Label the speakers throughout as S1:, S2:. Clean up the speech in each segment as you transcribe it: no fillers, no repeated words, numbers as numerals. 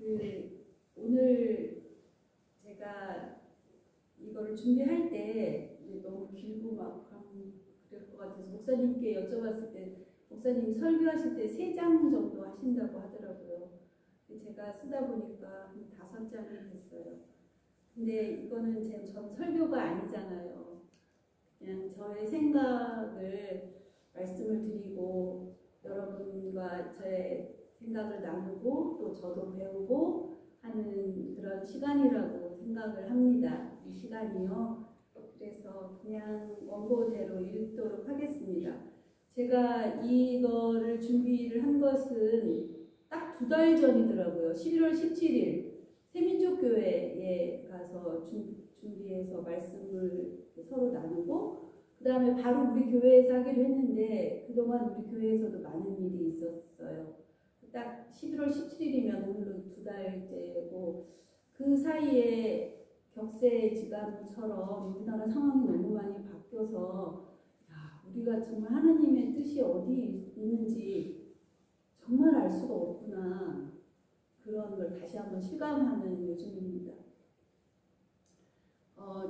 S1: 오늘 제가 이거를 준비할 때 너무 길고 막 그럴 것 같아서 목사님께 여쭤봤을 때 목사님 설교하실 때 3장 정도 하신다고 하더라고요. 제가 쓰다 보니까 한 5장이 됐어요. 근데 이거는 전 설교가 아니잖아요. 그냥 저의 생각을 말씀을 드리고 여러분과 저의 생각을 나누고 또 저도 배우고 하는 그런 시간이라고 생각을 합니다. 이 시간이요. 그래서 그냥 원고대로 읽도록 하겠습니다. 제가 이거를 준비를 한 것은 딱 2달 전이더라고요. 11월 17일 세민족교회에 가서 준비해서 말씀을 서로 나누고 그 다음에 바로 우리 교회에서 하기로 했는데 그동안 우리 교회에서도 많은 일이 있었어요. 딱 11월 17일이면 오늘로 2달째고 그 사이에 격세지감처럼 우리나라 상황이 너무 많이 바뀌어서 우리가 정말 하나님의 뜻이 어디 있는지 정말 알 수가 없구나. 그런 걸 다시 한번 실감하는 요즘입니다.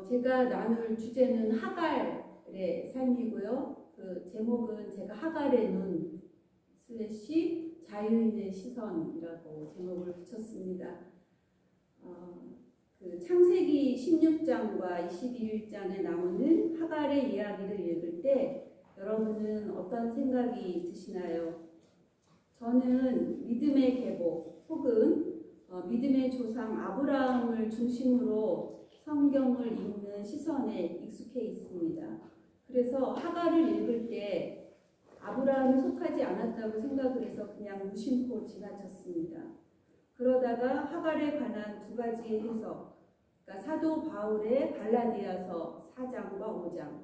S1: 제가 나눌 주제는 하갈의 삶이고요. 그 제목은 제가 하갈의 눈 / 자유인의 시선이라고 제목을 붙였습니다. 그 창세기 16장과 21장에 나오는 하갈의 이야기를 읽을 때 여러분은 어떤 생각이 드시나요? 저는 믿음의 계보 혹은 믿음의 조상 아브라함을 중심으로 성경을 읽는 시선에 익숙해 있습니다. 그래서 하갈을 읽을 때 아브라함이 속하지 않았다고 생각을 해서 그냥 무심코 지나쳤습니다. 그러다가 하갈에 관한 2가지 해석, 그러니까 사도 바울의 갈라디아서 4장과 5장,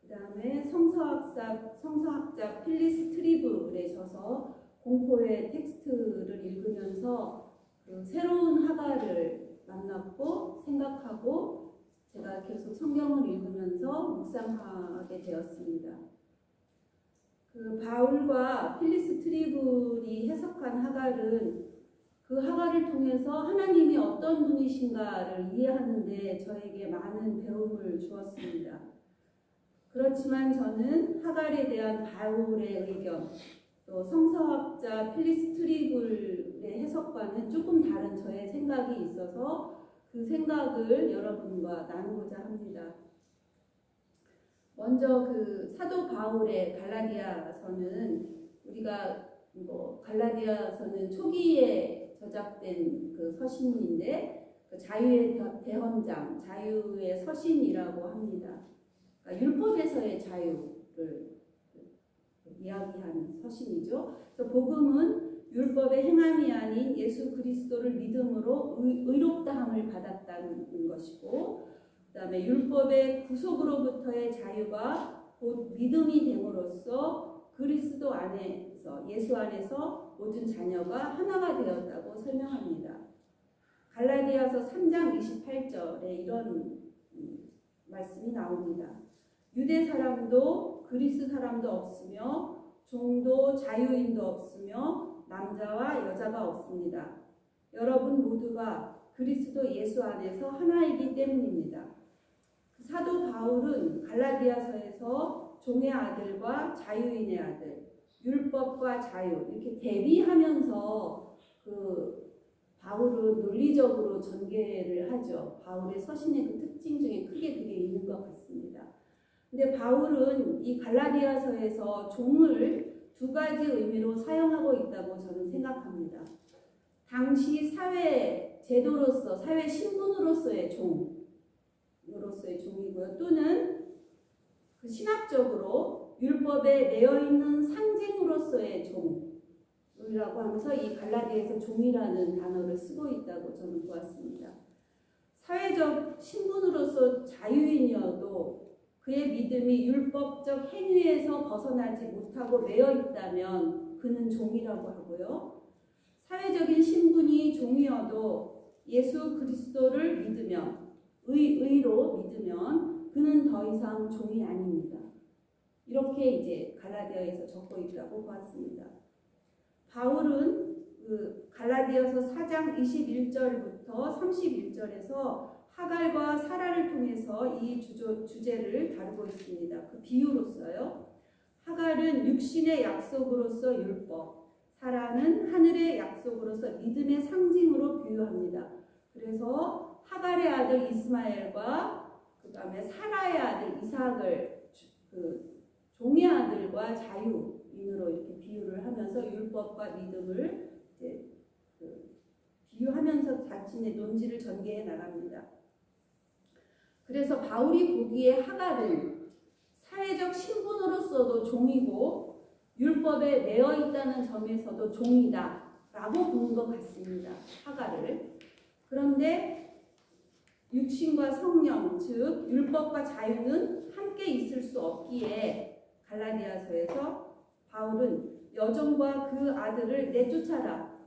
S1: 그 다음에 성서학자 필리스 트리블의 저서 공포의 텍스트를 읽으면서 그 새로운 하갈을 만났고 생각하고 제가 계속 성경을 읽으면서 묵상하게 되었습니다. 그 바울과 필리스 트리블이 해석한 하갈은 그 하갈을 통해서 하나님이 어떤 분이신가를 이해하는 데 저에게 많은 배움을 주었습니다. 그렇지만 저는 하갈에 대한 바울의 의견, 또 성서학자 필리스 트리블의 해석과는 조금 다른 저의 생각이 있어서 그 생각을 여러분과 나누고자 합니다. 먼저 그 사도 바울의 갈라디아서는 우리가 갈라디아서는 초기에 저작된 그 서신인데 그 자유의 대헌장, 자유의 서신이라고 합니다. 그러니까 율법에서의 자유를 이야기하는 서신이죠. 그래서 복음은 율법의 행함이 아닌 예수 그리스도를 믿음으로 의롭다함을 받았다는 것이고, 그 다음에 율법의 구속으로부터의 자유가 곧 믿음이 됨으로써 그리스도 안에서 예수 안에서 모든 자녀가 하나가 되었다고 설명합니다. 갈라디아서 3장 28절에 이런 말씀이 나옵니다. 유대 사람도 그리스 사람도 없으며 종도 자유인도 없으며 남자와 여자가 없습니다. 여러분 모두가 그리스도 예수 안에서 하나이기 때문입니다. 사도 바울은 갈라디아서에서 종의 아들과 자유인의 아들, 율법과 자유 이렇게 대비하면서 그 바울은 논리적으로 전개를 하죠. 바울의 서신의 그 특징 중에 크게 그게 있는 것 같습니다. 근데 바울은 이 갈라디아서에서 종을 2가지 의미로 사용하고 있다고 저는 생각합니다. 당시 사회 제도로서, 사회 신분으로서의 종이고요. 또는 그 신학적으로 율법에 매여있는 상징으로서의 종이라고 하면서 이 갈라디아에서 종이라는 단어를 쓰고 있다고 저는 보았습니다. 사회적 신분으로서 자유인이어도 그의 믿음이 율법적 행위에서 벗어나지 못하고 매여있다면 그는 종이라고 하고요. 사회적인 신분이 종이어도 예수 그리스도를 믿으면 의로 믿으면 그는 더 이상 종이 아닙니다. 이렇게 이제 갈라디아에서 적고 있다고 보았습니다. 바울은 그 갈라디아서 4장 21절부터 31절에서 하갈과 사라를 통해서 이 주제를 다루고 있습니다. 그 비유로서요. 하갈은 육신의 약속으로서 율법, 사라는 하늘의 약속으로서 믿음의 상징으로 비유합니다. 그래서 하갈의 아들 이스마엘과 그 다음에 사라의 아들 이삭을 그 종의 아들과 자유인으로 이렇게 비유를 하면서 율법과 믿음을 이제 비유하면서 자신의 논지를 전개해 나갑니다. 그래서 바울이 보기에 하갈은 사회적 신분으로서도 종이고 율법에 매여 있다는 점에서도 종이다 라고 보는 것 같습니다. 하갈을. 그런데 육신과 성령, 즉 율법과 자유는 함께 있을 수 없기에 갈라디아서에서 바울은 여종과 그 아들을 내쫓아라.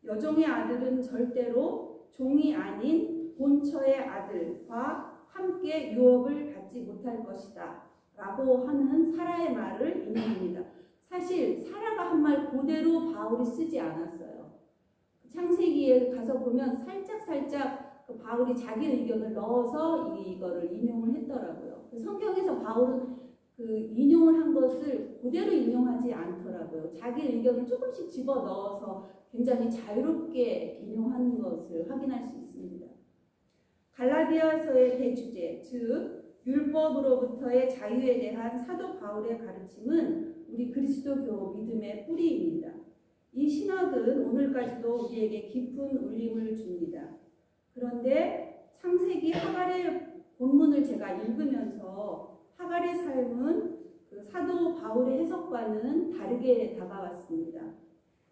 S1: 여종의 아들은 절대로 종이 아닌 본처의 아들과 함께 유업을 갖지 못할 것이다 라고 하는 사라의 말을 인용합니다. 사실 사라가 한 말 그대로 바울이 쓰지 않았어요. 창세기에 가서 보면 살짝 그 바울이 자기 의견을 넣어서 이거를 인용을 했더라고요. 성경에서 바울은 그 인용을 한 것을 그대로 인용하지 않더라고요. 자기 의견을 조금씩 집어넣어서 굉장히 자유롭게 인용하는 것을 확인할 수 있습니다. 갈라디아서의 대주제, 즉 율법으로부터의 자유에 대한 사도 바울의 가르침은 우리 그리스도교 믿음의 뿌리입니다. 이 신학은 오늘까지도 우리에게 깊은 울림을 줍니다. 그런데 창세기 하갈의 본문을 제가 읽으면서 하갈의 삶은 그 사도 바울의 해석과는 다르게 다가왔습니다.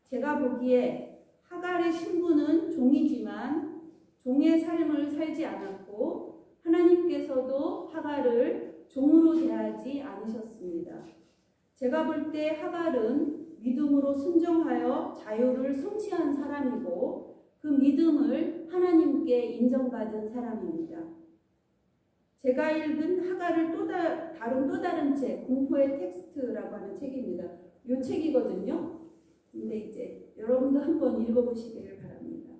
S1: 제가 보기에 하갈의 신분은 종이지만 종의 삶을 살지 않았고 하나님께서도 하갈을 종으로 대하지 않으셨습니다. 제가 볼 때 하갈은 믿음으로 순종하여 자유를 성취한 사람이고 그 믿음을 하나님께 인정받은 사람입니다. 제가 읽은 하갈을 다룬 또 다른 책, 공포의 텍스트라고 하는 책입니다. 이 책이거든요. 근데 이제 여러분도 한번 읽어보시기를 바랍니다.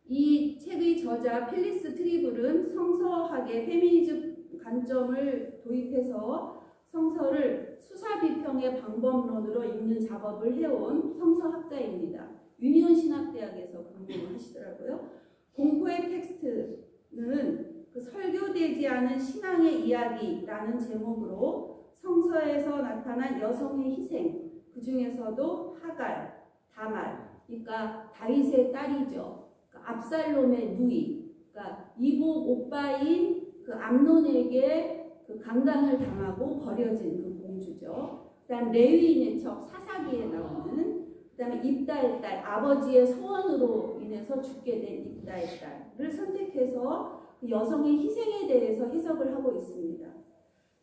S1: 이 책의 저자 필리스 트리블은 성서학의 페미니즘 관점을 도입해서 성서를 수사비평의 방법론으로 읽는 작업을 해온 성서학자입니다. 유니온 신학대학에서 근무를 하시더라고요. 공포의 텍스트는 그 설교되지 않은 신앙의 이야기라는 제목으로 성서에서 나타난 여성의 희생, 그 중에서도 하갈, 다말, 그러니까 다윗의 딸이죠. 그러니까 압살롬의 누이, 그러니까 이복 오빠인 그 암논에게 그 강간을 당하고 버려진 그 공주죠. 그다음 레위인의 척 사사기에 나오는, 그다음에 입다의 딸, 아버지의 소원으로 인해서 죽게 된 입다의 딸을 선택해서 그 여성의 희생에 대해서 해석을 하고 있습니다.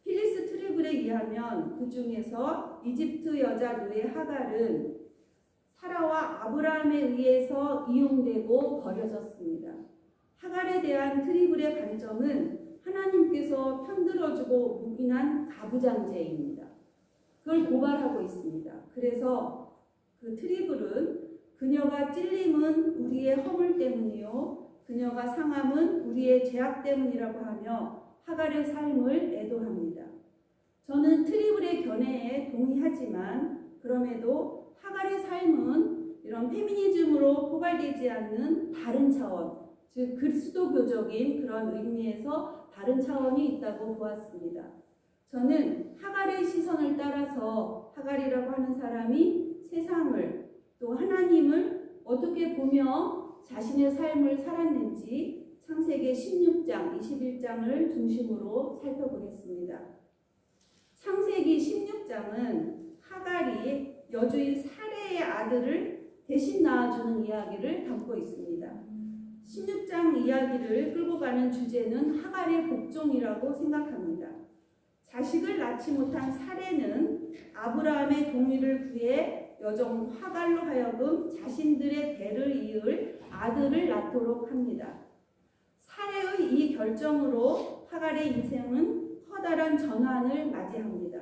S1: 필리스 트리블에 의하면 그 중에서 이집트 여자 노예 하갈은 사라와 아브라함에 의해서 이용되고 버려졌습니다. 하갈에 대한 트리블의 관점은 하나님께서 편들어주고 묵인한 가부장제입니다. 그걸 고발하고 있습니다. 그래서 그 트리블은 그녀가 찔림은 우리의 허물 때문이요, 그녀가 상함은 우리의 죄악 때문이라고 하며 하갈의 삶을 애도합니다. 저는 트리블의 견해에 동의하지만 그럼에도 하갈의 삶은 이런 페미니즘으로 포괄되지 않는 다른 차원, 즉 그리스도교적인 그런 의미에서 다른 차원이 있다고 보았습니다. 저는 하갈의 시선을 따라서 하갈이라고 하는 사람이 세상을 또 하나님을 어떻게 보며 자신의 삶을 살았는지 창세기 16장, 21장을 중심으로 살펴보겠습니다. 창세기 16장은 하갈이 여주인 사레의 아들을 대신 낳아주는 이야기를 담고 있습니다. 16장 이야기를 끌고 가는 주제는 하갈의 복종이라고 생각합니다. 자식을 낳지 못한 사레는 아브라함의 동의를 구해 여종 하갈로 하여금 자신들의 대를 이을 아들을 낳도록 합니다. 사레의 이 결정으로 하갈의 인생은 커다란 전환을 맞이합니다.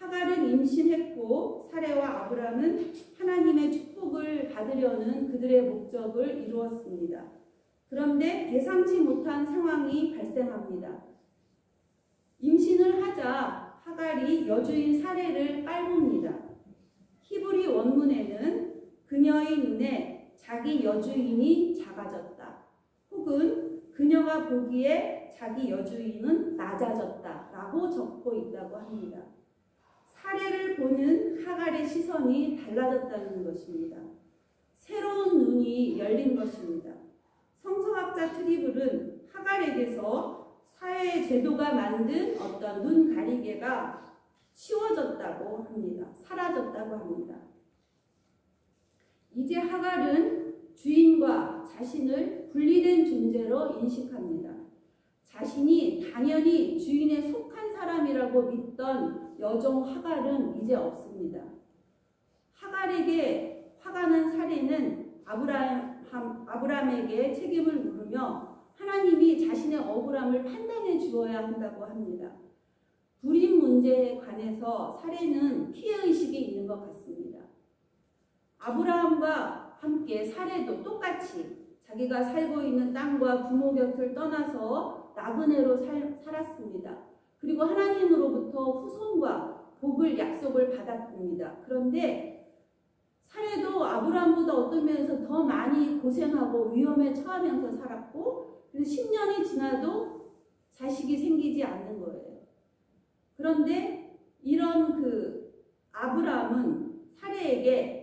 S1: 하갈은 임신했고 사레와 아브람은 하나님의 축복을 받으려는 그들의 목적을 이루었습니다. 그런데 예상치 못한 상황이 발생합니다. 임신을 하자 하갈이 여주인 사레를 깔봅니다. 히브리 원문에는 그녀의 눈에 자기 여주인이 작아졌다, 혹은 그녀가 보기에 자기 여주인은 낮아졌다 라고 적고 있다고 합니다. 사례를 보는 하갈의 시선이 달라졌다는 것입니다. 새로운 눈이 열린 것입니다. 성서학자 트리블은 하갈에게서 사회의 제도가 만든 어떤 눈 가리개가 치워졌다고 합니다. 사라졌다고 합니다. 이제 하갈은 주인과 자신을 분리된 존재로 인식합니다. 자신이 당연히 주인에 속한 사람이라고 믿던 여종 하갈은 이제 없습니다. 하갈에게 화가 난 사레는 아브람에게 책임을 물으며 하나님이 자신의 억울함을 판단해 주어야 한다고 합니다. 불임 문제에 관해서 사레는 피해의식이 있는 것 같습니다. 아브라함과 함께 사레도 똑같이 자기가 살고 있는 땅과 부모 곁을 떠나서 나그네로 살았습니다. 그리고 하나님으로부터 후손과 복을 약속을 받았습니다. 그런데 사레도 아브라함보다 어떤 면에서 더 많이 고생하고 위험에 처하면서 살았고, 10년이 지나도 자식이 생기지 않는 거예요. 그런데 이런 아브라함은 사레가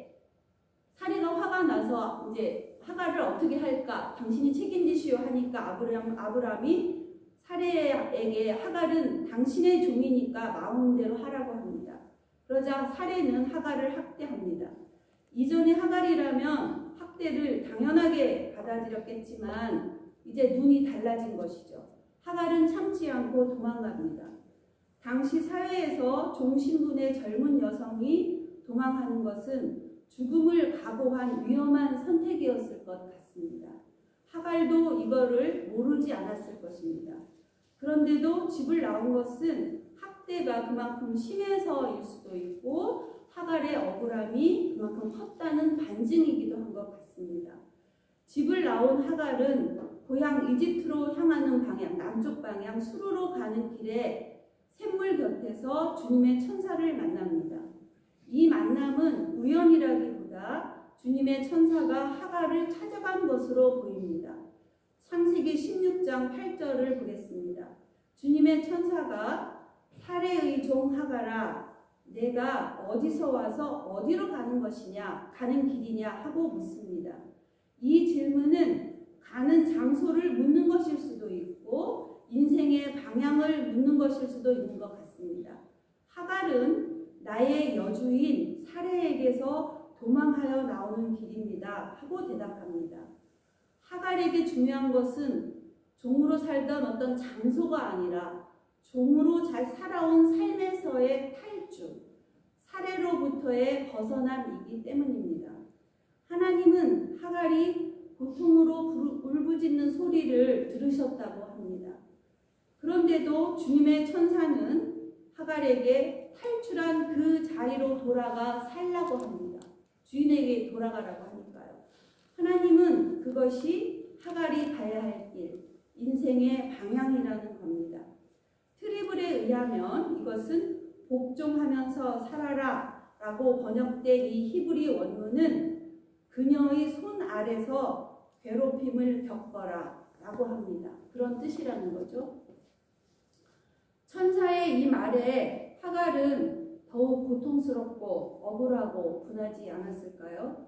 S1: 화가 나서 이제 하갈을 어떻게 할까? 당신이 책임지시오 하니까 아브라함이 사레에게 하갈은 당신의 종이니까 마음대로 하라고 합니다. 그러자 사레는 하갈을 학대합니다. 이전의 하갈이라면 학대를 당연하게 받아들였겠지만 이제 눈이 달라진 것이죠. 하갈은 참지 않고 도망갑니다. 당시 사회에서 종신군의 젊은 여성이 도망하는 것은 죽음을 각오한 위험한 선택이었을 것 같습니다. 하갈도 이거를 모르지 않았을 것입니다. 그런데도 집을 나온 것은 학대가 그만큼 심해서일 수도 있고 하갈의 억울함이 그만큼 컸다는 반증이기도 한 것 같습니다. 집을 나온 하갈은 고향 이집트로 향하는 방향, 남쪽 방향 수르로 가는 길에 샘물 곁에서 주님의 천사를 만납니다. 이 만남은 우연이라기보다 주님의 천사가 하갈을 찾아간 것으로 보입니다. 창세기 16장 8절을 보겠습니다. 주님의 천사가 사레의 종 하갈아, 내가 어디서 와서 어디로 가는 것이냐, 가는 길이냐 하고 묻습니다. 이 질문은 가는 장소를 묻는 것일 수도 있고 인생의 방향을 묻는 것일 수도 있는 것 같습니다. 하갈은 나의 여주인 사레에게서 도망하여 나오는 길입니다 하고 대답합니다. 하갈에게 중요한 것은 종으로 살던 어떤 장소가 아니라 종으로 잘 살아온 삶에서의 탈주, 사레로부터의 벗어남이기 때문입니다. 하나님은 하갈이 고통으로 울부짖는 소리를 들으셨다고 합니다. 그런데도 주님의 천사는 하갈에게 탈출한 그 자리로 돌아가 살라고 합니다. 주인에게 돌아가라고 하니까요. 하나님은 그것이 하갈이 가야 할 길, 인생의 방향이라는 겁니다. 트리블에 의하면 이것은 복종하면서 살아라 라고 번역된 이 히브리 원문은 그녀의 손 아래서 괴롭힘을 겪어라 라고 합니다. 그런 뜻이라는 거죠. 천사의 이 말에 하갈은 더욱 고통스럽고 억울하고 분하지 않았을까요?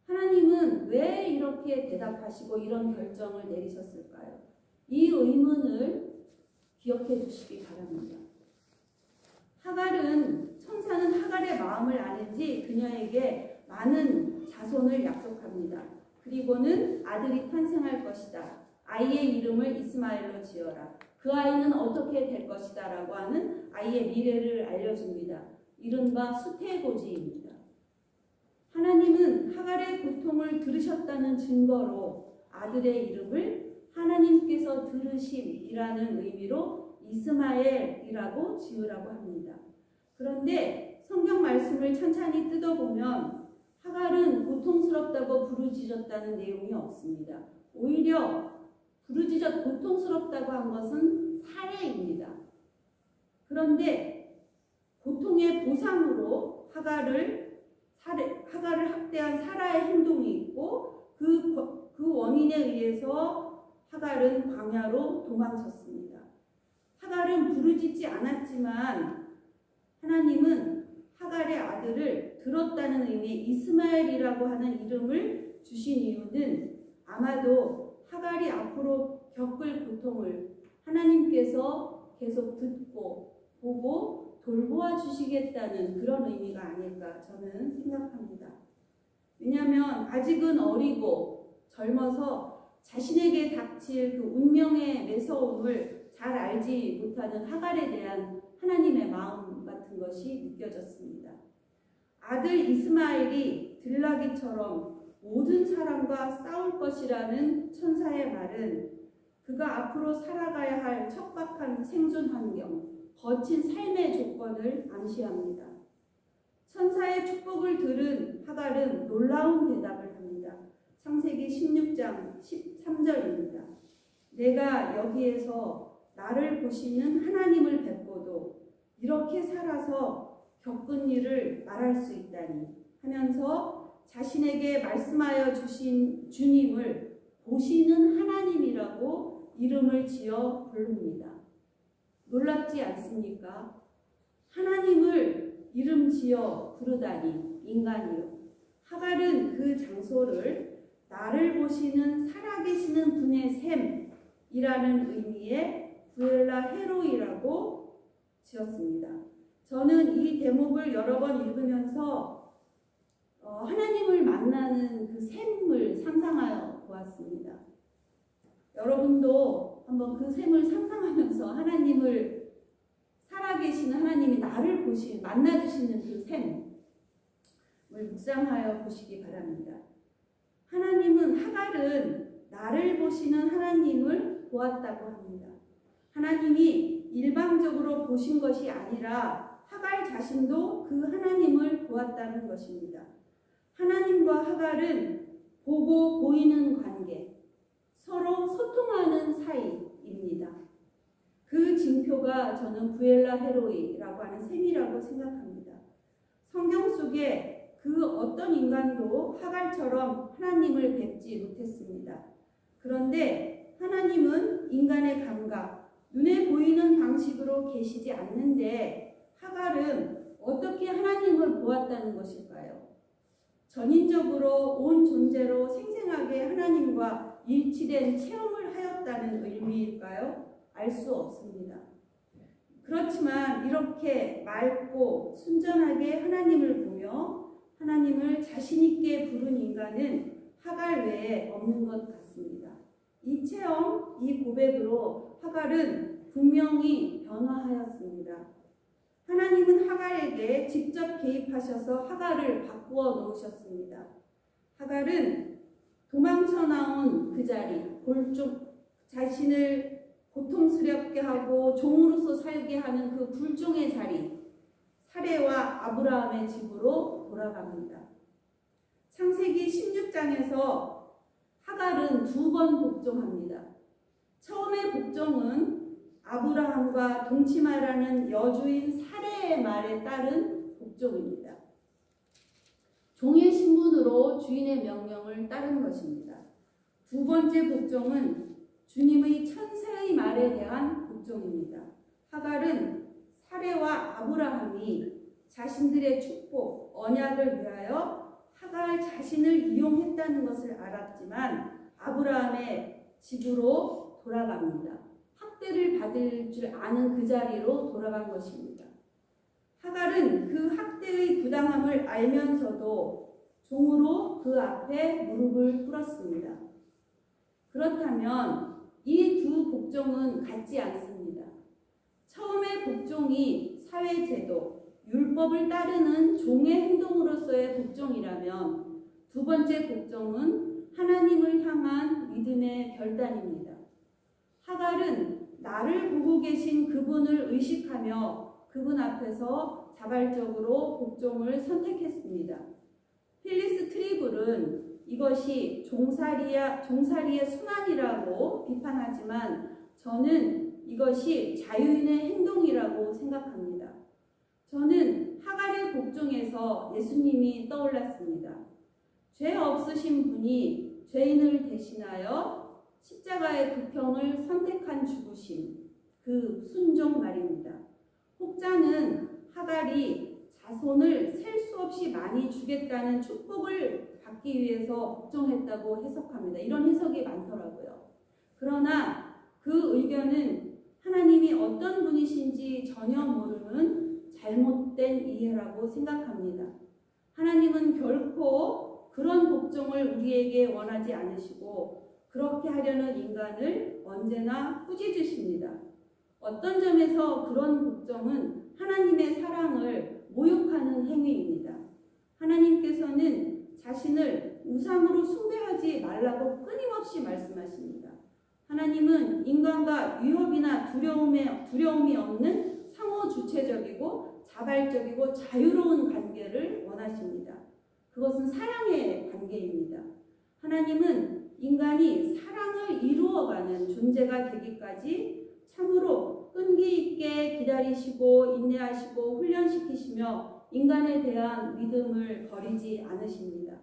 S1: 하나님은 왜 이렇게 대답하시고 이런 결정을 내리셨을까요? 이 의문을 기억해 주시기 바랍니다. 천사는 하갈의 마음을 아는지 그녀에게 많은 자손을 약속합니다. 그리고는 아들이 탄생할 것이다. 아이의 이름을 이스마엘로 지어라. 그 아이는 어떻게 될 것이다 라고 하는 아이의 미래를 알려줍니다. 이른바 수태고지입니다. 하나님은 하갈의 고통을 들으셨다는 증거로 아들의 이름을 하나님께서 들으심이라는 의미로 이스마엘이라고 지으라고 합니다. 그런데 성경 말씀을 찬찬히 뜯어보면 하갈은 고통스럽다고 부르짖었다는 내용이 없습니다. 오히려 고통스럽다고 한 것은 살해입니다. 그런데 고통의 보상으로 하갈을 학대한 사라의 행동이 있고 그 원인에 의해서 하갈은 광야로 도망쳤습니다. 하갈은 부르짖지 않았지만 하나님은 하갈의 아들을 들었다는 의미의 이스마엘이라고 하는 이름을 주신 이유는 아마도 하갈이 앞으로 겪을 고통을 하나님께서 계속 듣고 보고 돌보아 주시겠다는 그런 의미가 아닐까 저는 생각합니다. 왜냐하면 아직은 어리고 젊어서 자신에게 닥칠 그 운명의 매서움을 잘 알지 못하는 하갈에 대한 하나님의 마음 같은 것이 느껴졌습니다. 아들 이스마엘이 들나귀처럼 모든 사람과 싸울 것이라는 천사의 말은 그가 앞으로 살아가야 할 척박한 생존 환경, 거친 삶의 조건을 암시합니다. 천사의 축복을 들은 하갈은 놀라운 대답을 합니다. 창세기 16장 13절입니다. 내가 여기에서 나를 보시는 하나님을 뵙고도 이렇게 살아서 겪은 일을 말할 수 있다니 하면서 자신에게 말씀하여 주신 주님을 보시는 하나님이라고 이름을 지어 부릅니다. 놀랍지 않습니까? 하나님을 이름 지어 부르다니 인간이요. 하갈은 그 장소를 나를 보시는 살아계시는 분의 셈이라는 의미의 부엘라 헤로이라고 지었습니다. 저는 이 대목을 여러 번 읽으면서 하나님을 만나는 그 셈을 상상하여 보았습니다. 여러분도 한번 그 셈을 상상하면서 하나님을 살아계시는 하나님이 나를 만나주시는 그 셈을 묵상하여 보시기 바랍니다. 하갈은 나를 보시는 하나님을 보았다고 합니다. 하나님이 일방적으로 보신 것이 아니라 하갈 자신도 그 하나님을 보았다는 것입니다. 하나님과 하갈은 보고 보이는 관계, 서로 소통하는 사이입니다. 그 징표가 저는 부엘라 헤로이라고 하는 셈이라고 생각합니다. 성경 속에 그 어떤 인간도 하갈처럼 하나님을 뵙지 못했습니다. 그런데 하나님은 인간의 감각, 눈에 보이는 방식으로 계시지 않는데 하갈은 어떻게 하나님을 보았다는 것일까요? 전인적으로 온 존재로 생생하게 하나님과 일치된 체험을 하였다는 의미일까요? 알 수 없습니다. 그렇지만 이렇게 맑고 순전하게 하나님을 보며 하나님을 자신 있게 부른 인간은 하갈 외에 없는 것 같습니다. 이 체험, 이 고백으로 하갈은 분명히 변화하였습니다. 하나님은 하갈에게 직접 개입하셔서 하갈을 바꾸어 놓으셨습니다. 하갈은 도망쳐 나온 그 자리, 자신을 고통스럽게 하고 종으로서 살게 하는 그 굴종의 자리, 사레와 아브라함의 집으로 돌아갑니다. 창세기 16장에서 하갈은 2번 복종합니다. 처음의 복종은 아브라함과 동치마라는 여주인 사레의 말에 따른 복종입니다. 종의 신분으로 주인의 명령을 따른 것입니다. 2번째 복종은 주님의 천사의 말에 대한 복종입니다. 하갈은 사레와 아브라함이 자신들의 축복, 언약을 위하여 하갈 자신을 이용했다는 것을 알았지만 아브라함의 집으로 돌아갑니다. 학대를 받을 줄 아는 그 자리로 돌아간 것입니다. 하갈은 그 학대의 부당함을 알면서도 종으로 그 앞에 무릎을 꿇었습니다. 그렇다면 이 2 복종은 같지 않습니다. 처음의 복종이 사회제도, 율법을 따르는 종의 행동으로서의 복종이라면 2번째 복종은 하나님을 향한 믿음의 결단입니다. 하갈은 나를 보고 계신 그분을 의식하며 그분 앞에서 자발적으로 복종을 선택했습니다. 필리스 트리블은 이것이 종살이의 순환이라고 비판하지만 저는 이것이 자유인의 행동이라고 생각합니다. 저는 하갈의 복종에서 예수님이 떠올랐습니다. 죄 없으신 분이 죄인을 대신하여 십자가의 극형을 선택한 죽으심, 그 순종 말입니다. 혹자는 하갈이 자손을 셀 수 없이 많이 주겠다는 축복을 받기 위해서 복종했다고 해석합니다. 이런 해석이 많더라고요. 그러나 그 의견은 하나님이 어떤 분이신지 전혀 모르는 잘못된 이해라고 생각합니다. 하나님은 결코 그런 복종을 우리에게 원하지 않으시고 그렇게 하려는 인간을 언제나 꾸짖으십니다. 어떤 점에서 그런 복종은 하나님의 사랑을 모욕하는 행위입니다. 하나님께서는 자신을 우상으로 숭배하지 말라고 끊임없이 말씀하십니다. 하나님은 인간과 위협이나 두려움이 없는 상호주체적이고 자발적이고 자유로운 관계를 원하십니다. 그것은 사랑의 관계입니다. 하나님은 인간이 사랑을 이루어가는 존재가 되기까지 참으로 끈기 있게 기다리시고 인내하시고 훈련시키시며 인간에 대한 믿음을 버리지 않으십니다.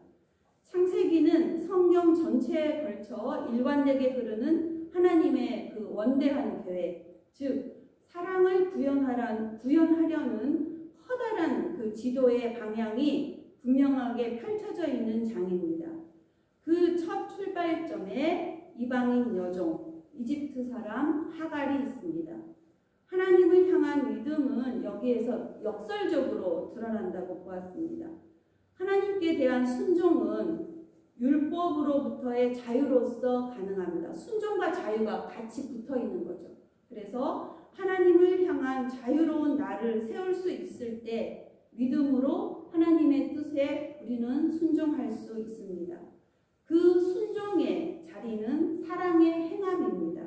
S1: 창세기는 성경 전체에 걸쳐 일관되게 흐르는 하나님의 그 원대한 계획, 즉 사랑을 구현하려는 커다란 그 지도의 방향이 분명하게 펼쳐져 있는 장입니다. 그 첫 출발점에 이방인 여종, 이집트 사람 하갈이 있습니다. 하나님을 향한 믿음은 여기에서 역설적으로 드러난다고 보았습니다. 하나님께 대한 순종은 율법으로부터의 자유로서 가능합니다. 순종과 자유가 같이 붙어 있는 거죠. 그래서 하나님을 향한 자유로운 나를 세울 수 있을 때 믿음으로 하나님의 뜻에 우리는 순종할 수 있습니다. 그 순종의 자리는 사랑의 행함입니다.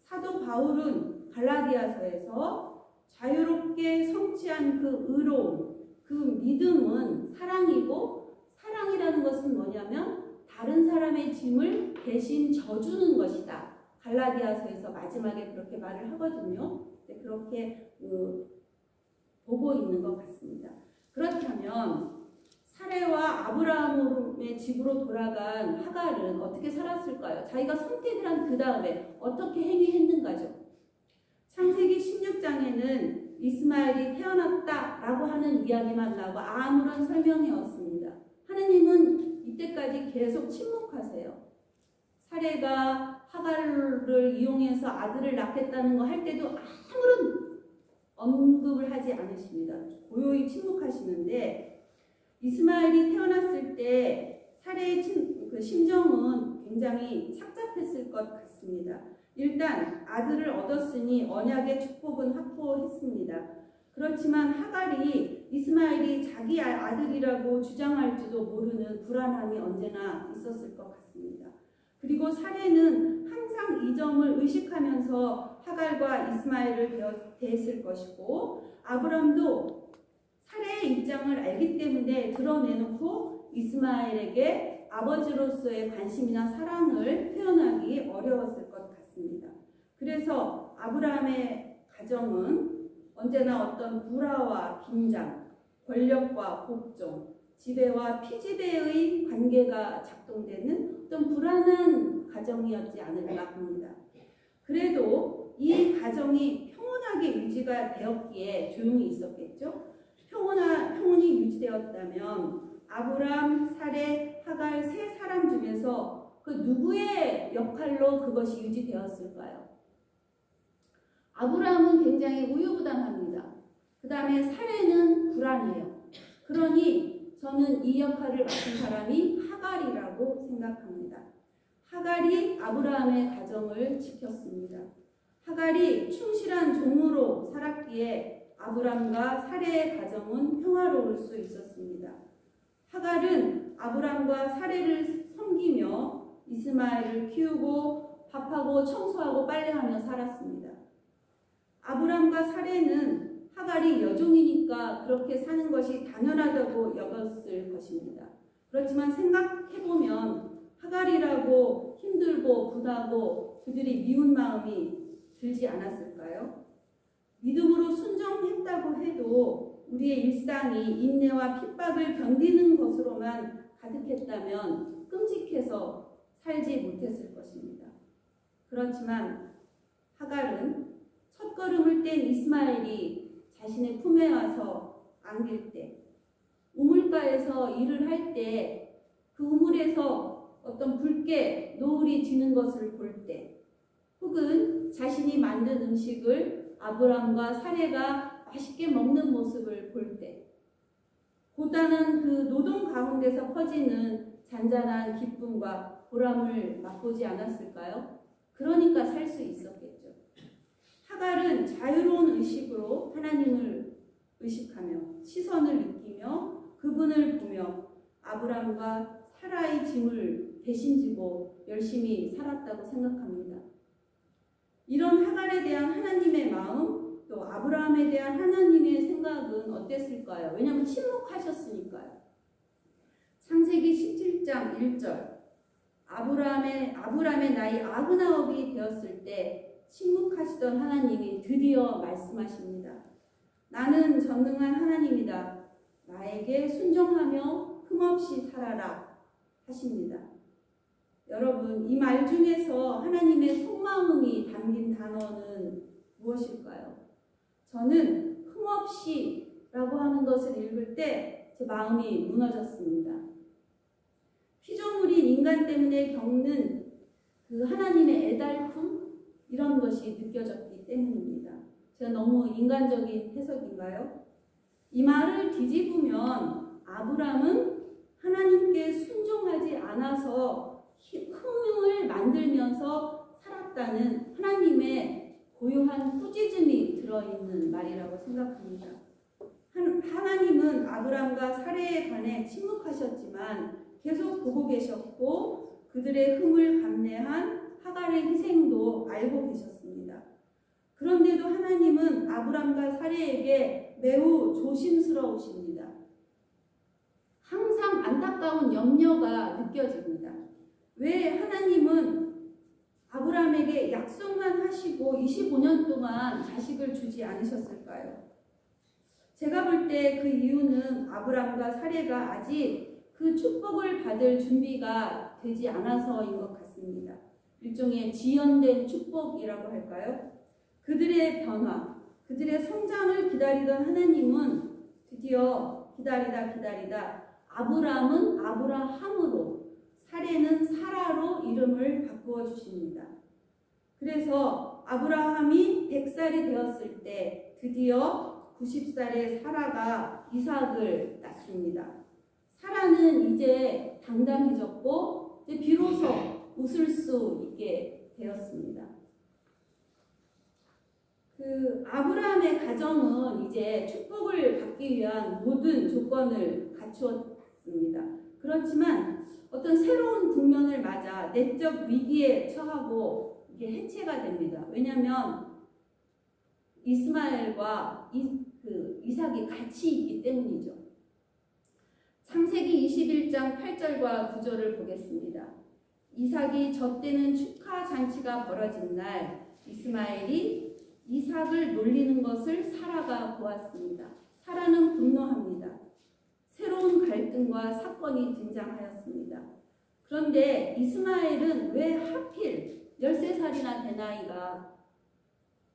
S1: 사도 바울은 갈라디아서에서 자유롭게 성취한 그 의로움, 그 믿음은 사랑이고, 사랑이라는 것은 뭐냐면 다른 사람의 짐을 대신 져주는 것이다. 갈라디아서에서 마지막에 그렇게 말을 하거든요. 그렇게 보고 있는 것 같습니다. 그렇다면 사레와 아브라함의 집으로 돌아간 하갈은 어떻게 살았을까요? 자기가 선택을 한 그 다음에 어떻게 행위했는가죠? 창세기 16장에는 이스마엘이 태어났다라고 하는 이야기만 나오고 아무런 설명이 없습니다. 하느님은 이때까지 계속 침묵하세요. 사레가 하갈을 이용해서 아들을 낳겠다는 거 할 때도 아무런 언급을 하지 않으십니다. 고요히 침묵하시는데 이스마엘이 태어났을 때 사레의 심정은 굉장히 착잡했을 것 같습니다. 일단 아들을 얻었으니 언약의 축복은 확보했습니다. 그렇지만 하갈이 이스마엘이 자기 아들이라고 주장할지도 모르는 불안함이 언제나 있었을 것 같습니다. 그리고 사레는 항상 이 점을 의식하면서 하갈과 이스마엘을 대했을 것이고 아브람도 사레의 입장을 알기 때문에 드러내놓고 이스마엘에게 아버지로서의 관심이나 사랑을 표현하기 어려웠을 것 같습니다. 그래서 아브라함의 가정은 언제나 어떤 불화와 긴장, 권력과 복종, 지배와 피지배의 관계가 작동되는 어떤 불안한 가정이었지 않을까 합니다. 그래도 이 가정이 평온하게 유지가 되었기에 조용히 있었겠죠. 평온이 유지되었다면 아브람, 사레, 하갈 세 사람 중에서 그 누구의 역할로 그것이 유지되었을까요? 아브람은 굉장히 우유부단합니다. 그 다음에 사레는 불안해요. 그러니 저는 이 역할을 맡은 사람이 하갈이라고 생각합니다. 하갈이 아브라함의 가정을 지켰습니다. 하갈이 충실한 종으로 살았기에 아브람과 사레의 가정은 평화로울 수 있었습니다. 하갈은 아브람과 사레를 섬기며 이스마엘을 키우고 밥하고 청소하고 빨래하며 살았습니다. 아브람과 사레는 하갈이 여종이니까 그렇게 사는 것이 당연하다고 여겼을 것입니다. 그렇지만 생각해보면 하갈이라고 힘들고 부다고 그들이 미운 마음이 들지 않았을까요? 믿음으로 순종했다고 해도 우리의 일상이 인내와 핍박을 견디는 것으로만 가득했다면 끔찍해서 살지 못했을 것입니다. 그렇지만 하갈은 첫걸음을 뗀 이스마엘이 자신의 품에 와서 안길 때, 우물가에서 일을 할 때 그 우물에서 어떤 붉게 노을이 지는 것을 볼 때, 혹은 자신이 만든 음식을 아브람과 사레가 맛있게 먹는 모습을 볼 때, 보다는 그 노동 가운데서 퍼지는 잔잔한 기쁨과 보람을 맛보지 않았을까요? 그러니까 살 수 있었겠죠. 하갈은 자유로운 의식으로 하나님을 의식하며 시선을 느끼며 그분을 보며 아브람과 사라의 짐을 대신 지고 열심히 살았다고 생각합니다. 이런 하갈에 대한 하나님의 마음, 또 아브라함에 대한 하나님의 생각은 어땠을까요? 왜냐하면 침묵하셨으니까요. 창세기 17장 1절, 아브라함의 나이 99이 되었을 때 침묵하시던 하나님이 드디어 말씀하십니다. 나는 전능한 하나님이다. 나에게 순종하며 흠없이 살아라 하십니다. 여러분, 이 말 중에서 하나님의 속마음이 담긴 단어는 무엇일까요? 저는 흠없이 라고 하는 것을 읽을 때 제 마음이 무너졌습니다. 피조물인 인간 때문에 겪는 그 하나님의 애달픔, 이런 것이 느껴졌기 때문입니다. 제가 너무 인간적인 해석인가요? 이 말을 뒤집으면 아브람은 하나님께 순종하지 않아서 흠을 만들면서 살았다는 하나님의 고요한 꾸짖음이 들어있는 말이라고 생각합니다. 하나님은 아브람과 사레에 관해 침묵하셨지만 계속 보고 계셨고 그들의 흠을 감내한 하갈의 희생도 알고 계셨습니다. 그런데도 하나님은 아브람과 사레에게 매우 조심스러우십니다. 항상 안타까운 염려가 느껴집니다. 왜 하나님은 아브람에게 약속만 하시고 25년 동안 자식을 주지 않으셨을까요? 제가 볼 때 그 이유는 아브람과 사레가 아직 그 축복을 받을 준비가 되지 않아서인 것 같습니다. 일종의 지연된 축복이라고 할까요? 그들의 변화, 그들의 성장을 기다리던 하나님은 드디어 기다리다 아브람은 아브라함으로, 사레는 사라로 이름을 바꾸어 주십니다. 그래서 아브라함이 100살이 되었을 때 드디어 90살의 사라가 이삭을 낳습니다. 사라는 이제 당당해졌고 이제 비로소 웃을 수 있게 되었습니다. 그 아브라함의 가정은 이제 축복을 받기 위한 모든 조건을 갖추었습니다. 그렇지만 어떤 새로운 국면을 맞아 내적 위기에 처하고 이게 해체가 됩니다. 왜냐하면 이스마엘과 이삭이 같이 있기 때문이죠. 창세기 21장 8절과 9절을 보겠습니다. 이삭이 젖대는 축하 잔치가 벌어진 날 이스마엘이 이삭을 놀리는 것을 사라가 보았습니다. 사라는 분노합니다. 새로운 갈등과 사건이 등장하였습니다. 그런데 이스마엘은 왜 하필 13살이나 된 아이가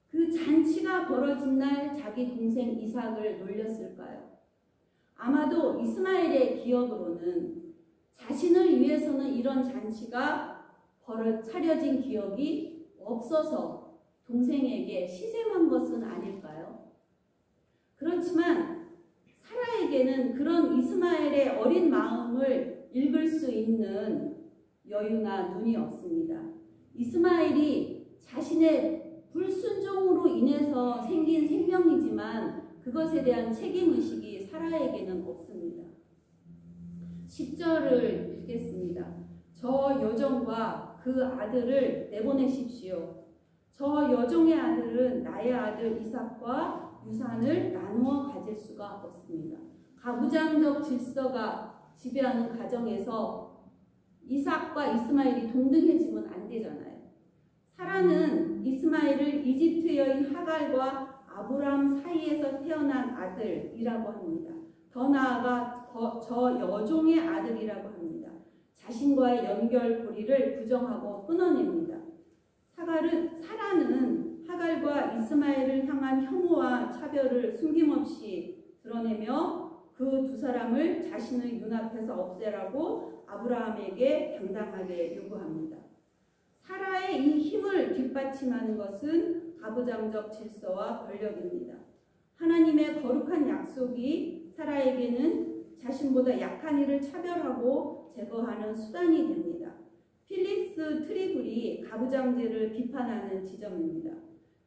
S1: 그 잔치가 벌어진 날 자기 동생 이삭을 놀렸을까요? 아마도 이스마엘의 기억으로는 자신을 위해서는 이런 잔치가 차려진 기억이 없어서 동생에게 시샘한 것은 아닐까요? 그렇지만 사라에게는 그런 이스마엘의 어린 마음을 읽을 수 있는 여유나 눈이 없습니다. 이스마엘이 자신의 불순종으로 인해서 생긴 생명이지만 그것에 대한 책임의식이 사라에게는 없습니다. 10절을 읽겠습니다. 저 여종과 그 아들을 내보내십시오. 저 여종의 아들은 나의 아들 이삭과 유산을 나누어 가질 수가 없습니다. 가부장적 질서가 지배하는 가정에서 이삭과 이스마엘이 동등해지면 안 되잖아요. 사라는 이스마엘을 이집트 여인 하갈과 아브라함 사이에서 태어난 아들이라고 합니다. 더 나아가 저 여종의 아들이라고 합니다. 자신과의 연결고리를 부정하고 끊어냅니다. 사라는 하갈과 이스마엘을 향한 혐오와 차별을 숨김없이 드러내며 그 두 사람을 자신의 눈앞에서 없애라고 아브라함에게 당당하게 요구합니다. 사라의 이 힘을 뒷받침하는 것은 가부장적 질서와 권력입니다. 하나님의 거룩한 약속이 사라에게는 자신보다 약한 이를 차별하고 제거하는 수단이 됩니다. 필리스 트리굴이 가부장제를 비판하는 지점입니다.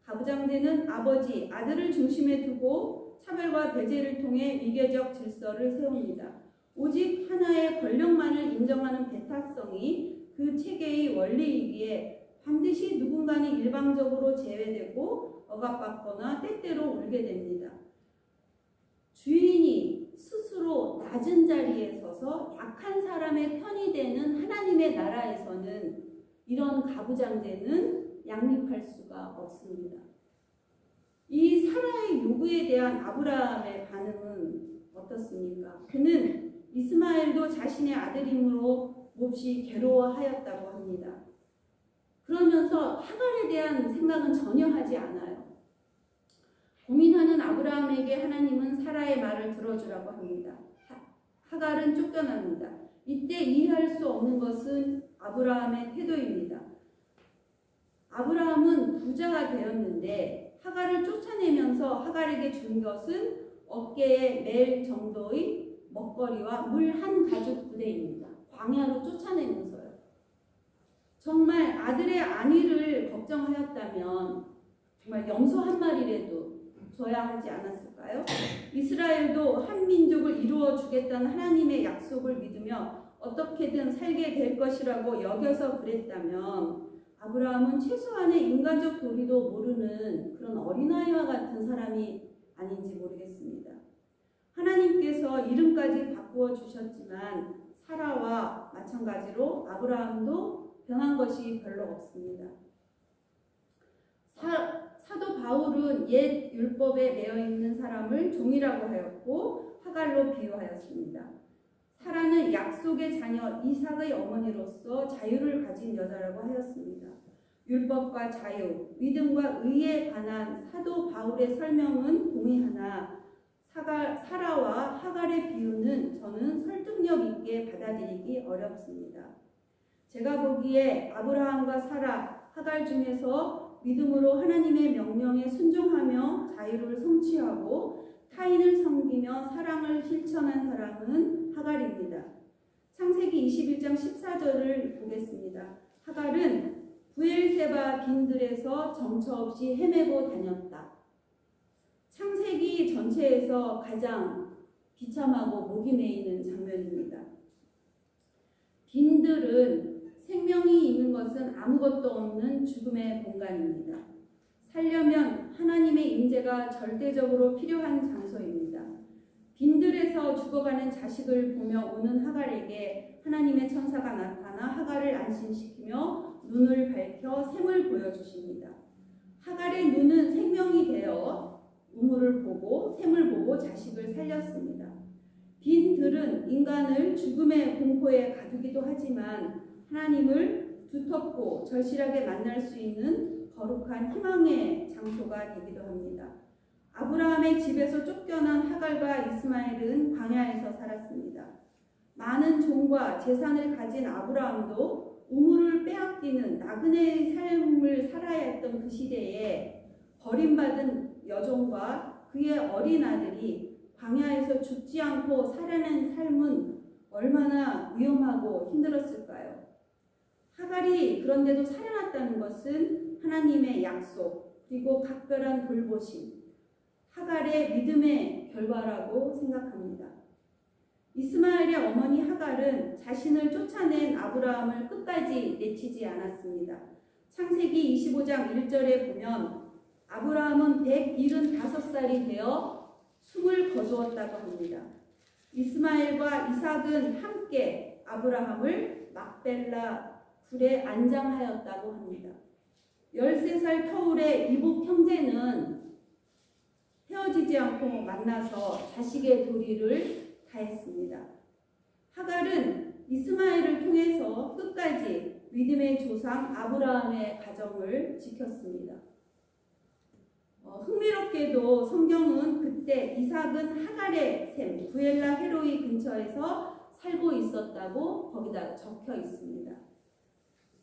S1: 가부장제는 아버지, 아들을 중심에 두고 차별과 배제를 통해 위계적 질서를 세웁니다. 오직 하나의 권력만을 인정하는 배타성이 그 체계의 원리이기에 반드시 누군가는 일방적으로 제외되고 억압받거나 때때로 울게 됩니다. 주인이 스스로 낮은 자리에 서서 약한 사람의 편이 되는 하나님의 나라에서는 이런 가부장제는 양립할 수가 없습니다. 이 사라의 요구에 대한 아브라함의 반응은 어떻습니까? 그는 이스마엘도 자신의 아들이므로 몹시 괴로워하였다고 합니다. 그러면서 하갈에 대한 생각은 전혀 하지 않아요. 고민하는 아브라함에게 하나님은 사라의 말을 들어주라고 합니다. 하갈은 쫓겨납니다. 이때 이해할 수 없는 것은 아브라함의 태도입니다. 아브라함은 부자가 되었는데 하갈을 쫓아내면서 하갈에게 준 것은 어깨에 맬 정도의 먹거리와 물 한 가죽 부대입니다. 광야로 쫓아내면서요. 정말 아들의 안위를 걱정하였다면 정말 염소 한 마리라도 줘야 하지 않았을까요? 이스라엘도 한 민족을 이루어 주겠다는 하나님의 약속을 믿으며 어떻게든 살게 될 것이라고 여겨서 그랬다면 아브라함은 최소한의 인간적 도리도 모르는 그런 어린아이와 같은 사람이 아닌지 모르겠습니다. 하나님께서 이름까지 바꾸어 주셨지만 사라와 마찬가지로 아브라함도 변한 것이 별로 없습니다. 사도 바울은 옛 율법에 매여 있는 사람을 종이라고 하였고 하갈로 비유하였습니다. 사라는 약속의 자녀 이삭의 어머니로서 자유를 가진 여자라고 하였습니다. 율법과 자유, 믿음과 의에 관한 사도 바울의 설명은 동의하나 사라와 하갈의 비유는 저는 설득력 있게 받아들이기 어렵습니다. 제가 보기에 아브라함과 사라, 하갈 중에서 믿음으로 하나님의 명령에 순종하며 자유를 성취하고 타인을 섬기며 사랑을 실천한 사람은 하갈입니다. 창세기 21장 14절을 보겠습니다. 하갈은 부엘세바 빈들에서 정처 없이 헤매고 다녔다. 창세기 전체에서 가장 비참하고 목이 메이는 장면입니다. 빈들은 생명이 있는 것은 아무것도 없는 죽음의 공간입니다. 살려면 하나님의 임재가 절대적으로 필요한 장소입니다. 빈들에서 죽어가는 자식을 보며 우는 하갈에게 하나님의 천사가 나타나 하갈을 안심시키며 눈을 밝혀 샘을 보여주십니다. 하갈의 눈은 생명이 되어 우물을 보고 샘을 보고 자식을 살렸습니다. 빈들은 인간을 죽음의 공포에 가두기도 하지만 하나님을 두텁고 절실하게 만날 수 있는 거룩한 희망의 장소가 되기도 합니다. 아브라함의 집에서 쫓겨난 하갈과 이스마엘은 광야에서 살았습니다. 많은 종과 재산을 가진 아브라함도 우물을 빼앗기는 나그네의 삶을 살아야 했던 그 시대에 버림받은 여종과 그의 어린 아들이 광야에서 죽지 않고 살아낸 삶은 얼마나 위험하고 힘들었을까요? 하갈이 그런데도 살아났다는 것은 하나님의 약속 그리고 각별한 돌보심, 하갈의 믿음의 결과라고 생각합니다. 이스마엘의 어머니 하갈은 자신을 쫓아낸 아브라함을 끝까지 내치지 않았습니다. 창세기 25장 1절에 보면 아브라함은 175살이 되어 숨을 거두었다고 합니다. 이스마엘과 이삭은 함께 아브라함을 막벨라 굴에 안장하였다고 합니다. 13살 터울의 이복 형제는 헤어지지 않고 만나서 자식의 도리를 다했습니다. 하갈은 이스마엘을 통해서 끝까지 믿음의 조상 아브라함의 가정을 지켰습니다. 흥미롭게도 성경은 그때 이삭은 하갈의 샘 부엘라 헤로이 근처에서 살고 있었다고 거기다 적혀 있습니다.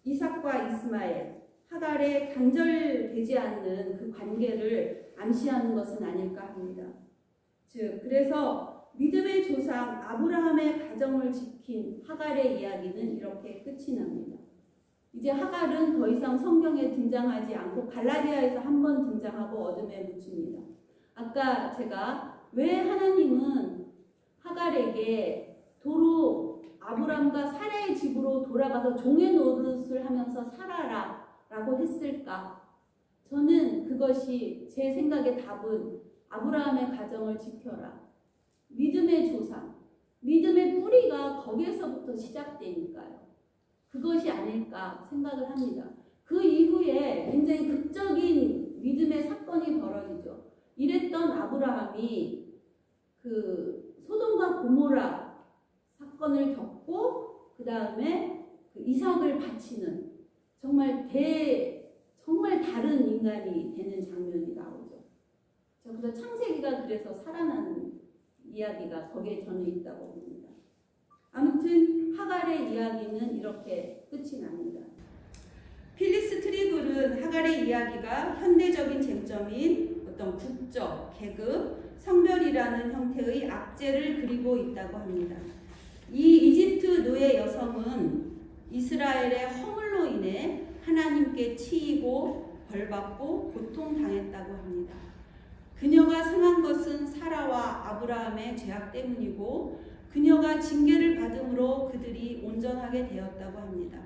S1: 이삭과 이스마엘, 하갈의 단절되지 않는 그 관계를 암시하는 것은 아닐까 합니다. 즉, 그래서 믿음의 조상 아브라함의 가정을 지킨 하갈의 이야기는 이렇게 끝이 납니다. 이제 하갈은 더 이상 성경에 등장하지 않고 갈라디아에서 한 번 등장하고 어둠에 묻힙니다. 아까 제가 왜 하나님은 하갈에게 도로 아브람과 사라의 집으로 돌아가서 종의 노릇을 하면서 살아라 라고 했을까? 저는 그것이 제 생각의 답은 아브라함의 가정을 지켜라. 믿음의 조상, 믿음의 뿌리가 거기에서부터 시작되니까요. 그것이 아닐까 생각을 합니다. 그 이후에 굉장히 극적인 믿음의 사건이 벌어지죠. 이랬던 아브라함이 그 소돔과 고모라 사건을 겪고 그 다음에 그 이삭을 바치는 정말 다른 인간이 되는 장면이 나오죠. 그래서 창세기가 그래서 살아나는 이야기가 거기에 저는 있다고 봅니다. 아무튼 하갈의 이야기는 이렇게 끝이 납니다. 필리스 트리블은 하갈의 이야기가 현대적인 쟁점인 어떤 국적, 계급, 성별이라는 형태의 악재를 그리고 있다고 합니다. 이 이집트 노예 여성은 이스라엘의 허물로 인해 하나님께 치이고 벌받고 고통당했다고 합니다. 그녀가 상한 것은 사라와 아브라함의 죄악 때문이고 그녀가 징계를 받음으로 그들이 온전하게 되었다고 합니다.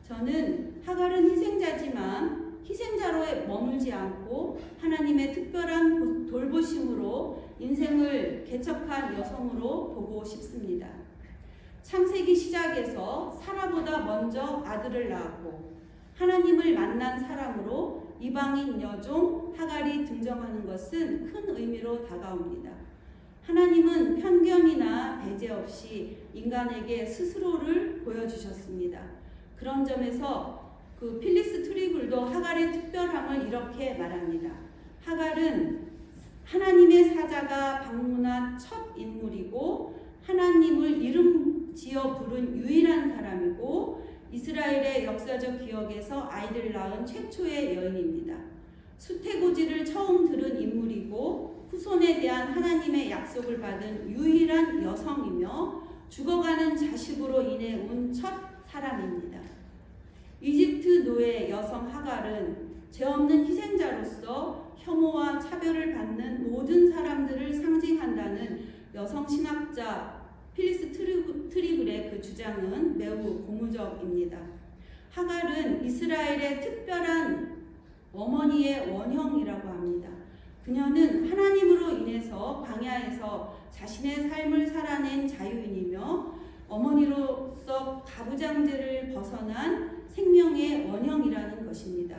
S1: 저는 하갈은 희생자지만 희생자로 머물지 않고 하나님의 특별한 돌보심으로 인생을 개척한 여성으로 보고 싶습니다. 창세기 시작에서 사라보다 먼저 아들을 낳았고 하나님을 만난 사람으로 이방인 여종 하갈이 등장하는 것은 큰 의미로 다가옵니다. 하나님은 편견이나 배제 없이 인간에게 스스로를 보여주셨습니다. 그런 점에서 그 필리스 트리블도 하갈의 특별함을 이렇게 말합니다. 하갈은 하나님의 사자가 방문한 첫 인물이고 하나님을 이름 지어 부른 유일한 사람이고 이스라엘의 역사적 기억에서 아이를 낳은 최초의 여인입니다. 수태고지를 처음 들은 인물이고 후손에 대한 하나님의 약속을 받은 유일한 여성이며 죽어가는 자식으로 인해 온 첫 사람입니다. 이집트 노예 여성 하갈은 죄 없는 희생자로서 혐오와 차별을 받는 모든 사람들을 상징한다는 여성 신학자 필리스 트리블의 그 주장은 매우 고무적입니다. 하갈은 이스라엘의 특별한 어머니의 원형이라고 합니다. 그녀는 하나님으로 인해서 광야에서 자신의 삶을 살아낸 자유인이며 어머니로서 가부장제를 벗어난 생명의 원형이라는 것입니다.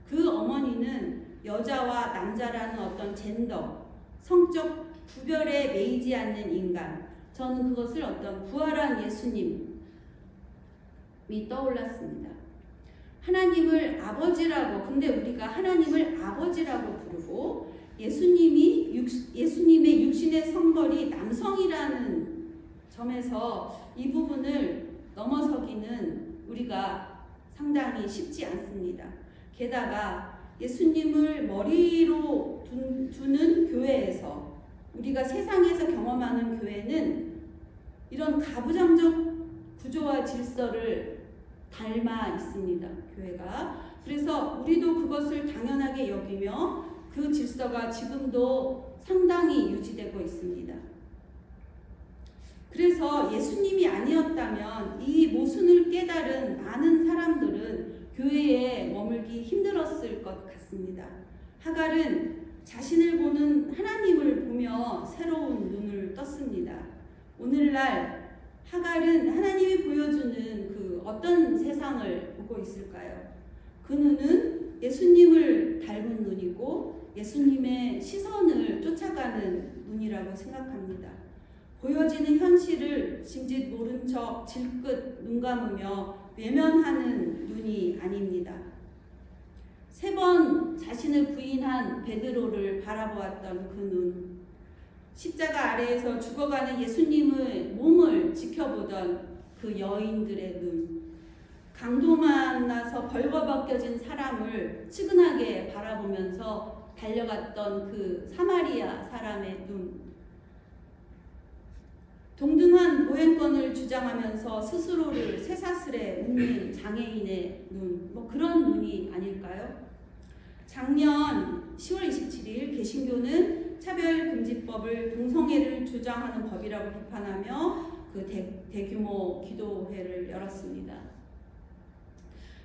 S1: 그 어머니는 여자와 남자라는 어떤 젠더, 성적 구별에 매이지 않는 인간, 저는 그것을 어떤 부활한 예수님이 떠올랐습니다. 하나님을 아버지라고, 근데 우리가 하나님을 아버지라고 부르고 예수님의 육신의 성별이 남성이라는 점에서 이 부분을 넘어서기는 우리가 상당히 쉽지 않습니다. 게다가 예수님을 머리로 두는 교회에서 우리가 세상에서 경험하는 교회는 이런 가부장적 구조와 질서를 닮아 있습니다. 교회가. 그래서 우리도 그것을 당연하게 여기며 그 질서가 지금도 상당히 유지되고 있습니다. 그래서 예수님이 아니었다면 이 모순을 깨달은 많은 사람들은 교회에 머물기 힘들었을 것 같습니다.
S2: 하갈은 자신을 보는 하나님을 보며 새로운 눈을 떴습니다. 오늘날 하갈은 하나님이 보여주는 그 어떤 세상을 보고 있을까요? 그 눈은 예수님을 닮은 눈이고 예수님의 시선을 쫓아가는 눈이라고 생각합니다. 보여지는 현실을 짐짓 모른 척 질끗 눈 감으며 외면하는 눈이 아닙니다. 3번 자신을 부인한 베드로를 바라보았던 그 눈, 십자가 아래에서 죽어가는 예수님의 몸을 지켜보던 그 여인들의 눈, 강도 만나서 벌거벗겨진 사람을 측은하게 바라보면서 달려갔던 그 사마리아 사람의 눈, 동등한 보행권을 주장하면서 스스로를 쇠사슬에 묶는 장애인의 눈, 뭐 그런 눈이 아닐까요? 작년 10월 27일 개신교는 차별금지법을 동성애를 주장하는 법이라고 비판하며 그 대규모 기도회를 열었습니다.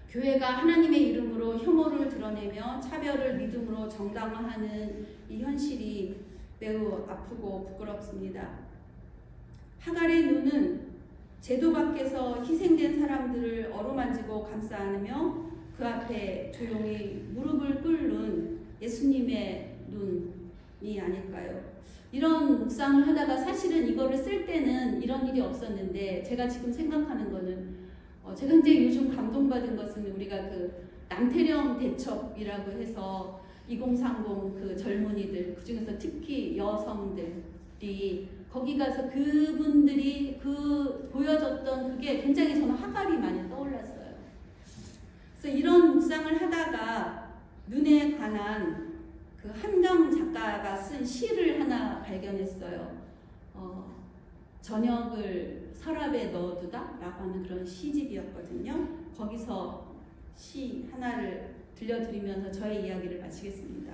S2: 교회가 하나님의 이름으로 혐오를 드러내며 차별을 믿음으로 정당화하는 이 현실이 매우 아프고 부끄럽습니다. 하갈의 눈은 제도 밖에서 희생된 사람들을 어루만지고 감싸 안으며 그 앞에 조용히 무릎을 꿇는 예수님의 눈이 아닐까요? 이런 묵상을 하다가 사실은 이거를 쓸 때는 이런 일이 없었는데 제가 지금 생각하는 거는 제가 이제 요즘 감동받은 것은 우리가 그 남태령 대첩이라고 해서 2030 그 젊은이들, 그중에서 특히 여성들이 거기 가서 그분들이 그 보여줬던 그게 굉장히 저는 하갈이 많이 떠올랐어요. 그래서 이런 묵상을 하다가 눈에 관한 그 한강 작가가 쓴 시를 하나 발견했어요. 저녁을 서랍에 넣어두다 라고 하는 그런 시집이었거든요. 거기서 시 하나를 들려드리면서 저의 이야기를 마치겠습니다.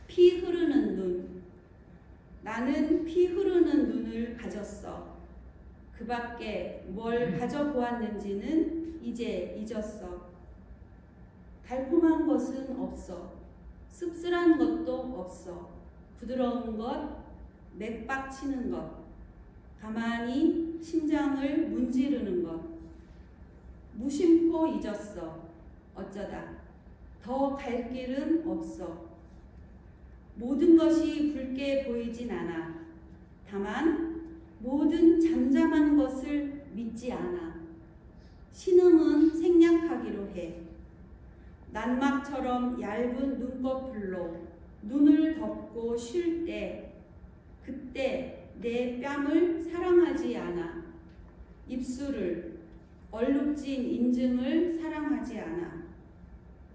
S2: 피 흐르는 눈. 나는 피 흐르는 눈을 가졌어. 그 밖에 뭘 가져보았는지는 이제 잊었어. 달콤한 것은 없어. 씁쓸한 것도 없어. 부드러운 것, 맥박치는 것, 가만히 심장을 문지르는 것. 무심코 잊었어. 어쩌다. 더 갈 길은 없어. 모든 것이 붉게 보이진 않아. 다만 모든 잠잠한 것을 믿지 않아. 신음은 생략하기로 해. 난막처럼 얇은 눈꺼풀로 눈을 덮고 쉴 때, 그때 내 뺨을 사랑하지 않아. 입술을, 얼룩진 인중을 사랑하지 않아.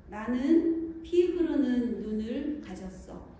S2: 나는 피 흐르는 눈을 가졌어.